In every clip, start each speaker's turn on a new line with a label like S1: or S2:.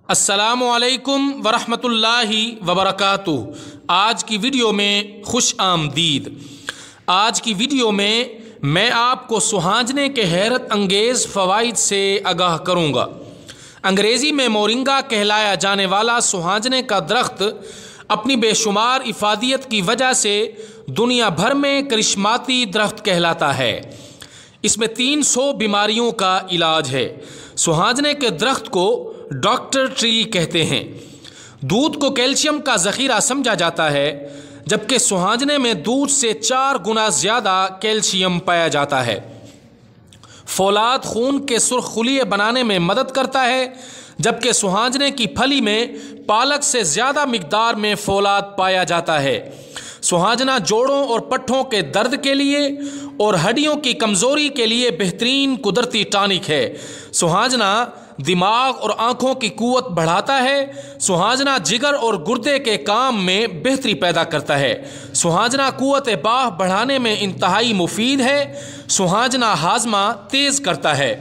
S1: अस्सलामु अलैकुम वरहमतुल्लाहि वबरकातुहू। आज की वीडियो में खुश आमदीद। आज की वीडियो में मैं आपको सुहांजने के हैरत अंगेज़ फ़वाइद से आगाह करूँगा। अंग्रेज़ी में मोरिंगा कहलाया जाने वाला सुहांजने का दरख्त अपनी बेशुमार इफ़ादियत की वजह से दुनिया भर में करिश्माती दरख्त कहलाता है। इसमें 300 बीमारियों का इलाज है। सुहांजने के दरख्त को डॉक्टर ट्री कहते हैं। दूध को कैल्शियम का ज़ख़ीरा समझा जाता है, जबकि सुहांजने में दूध से 4 गुना ज़्यादा कैल्शियम पाया जाता है। फौलाद खून के सुर्ख खुलिये बनाने में मदद करता है, जबकि सुहांजने की फली में पालक से ज़्यादा मिकदार में फौलाद पाया जाता है। सुहांजना जोड़ों और पट्ठों के दर्द के लिए और हड्डियों की कमज़ोरी के लिए बेहतरीन कुदरती टॉनिक है। सुहांजना दिमाग और आँखों की कुव्वत बढ़ाता है। सुहांजना जिगर और गुर्दे के काम में बेहतरी पैदा करता है। सुहांजना कुव्वत बाह बढ़ाने में इंतहाई मुफीद है। सुहांजना हाजमा तेज़ करता है।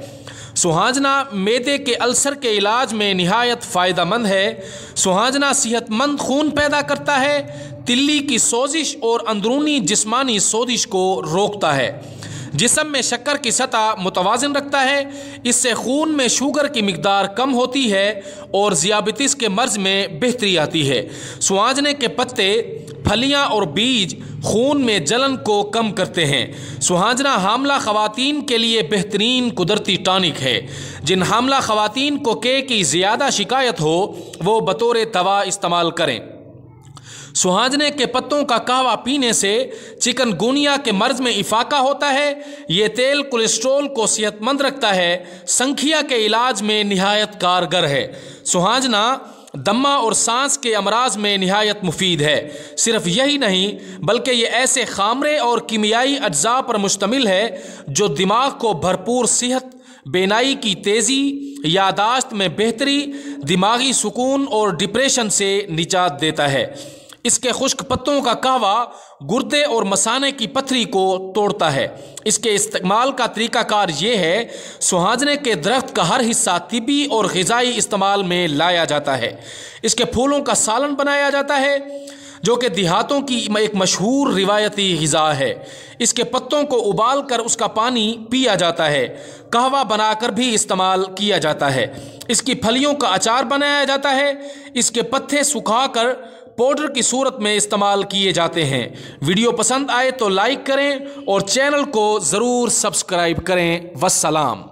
S1: सुहांजना मैदे के अल्सर के इलाज में निहायत फ़ायदेमंद है। सुहांजना सेहतमंद खून पैदा करता है, तिल्ली की सोजिश और अंदरूनी जिस्मानी सोजिश को रोकता है। जिस्म में शक्कर की सतह मुतवाज़िन रखता है। इससे खून में शुगर की मिकदार कम होती है और ज़ियाबितिस के मर्ज़ में बेहतरी आती है। सुहांजने के पत्ते, फलियां और बीज खून में जलन को कम करते हैं। सुहांजना हामला ख़वातीन के लिए बेहतरीन कुदरती टॉनिक है। जिन हामला ख़वातीन को की ज़्यादा शिकायत हो वो बतौर दवा इस्तेमाल करें। सुहांजने के पत्तों का कहवा पीने से चिकनगुनिया के मर्ज़ में इफाका होता है। ये तेल कोलेस्ट्रोल को सेहतमंद रखता है। संखिया के इलाज में निहायत कारगर है। सुहांजना दमा और सांस के अमराज में निहायत मुफीद है। सिर्फ यही नहीं बल्कि ये ऐसे खामरे और कीमियाई अज्जा पर मुश्तमिल है जो दिमाग को भरपूर सेहत, बेनाई की तेज़ी, यादाश्त में बेहतरी, दिमागी सुकून और डिप्रेशन से निजात देता है। इसके खुश्क पत्तों का कहवा गुर्दे और मसाने की पथरी को तोड़ता है। इसके इस्तेमाल का तरीक़ाकार ये है, सुहांजने के दरख्त का हर हिस्सा तिब्बी और ग़िज़ाई इस्तेमाल में लाया जाता है। इसके फूलों का सालन बनाया जाता है, जो कि देहातों की एक मशहूर रिवायती ग़िज़ा है। इसके पत्तों को उबाल कर उसका पानी पिया जाता है। कहवा बनाकर भी इस्तेमाल किया जाता है। इसकी फलियों का अचार बनाया जाता है। इसके पत्ते सुखाकर पाउडर की सूरत में इस्तेमाल किए जाते हैं। वीडियो पसंद आए तो लाइक करें और चैनल को ज़रूर सब्सक्राइब करें। वस्सलाम।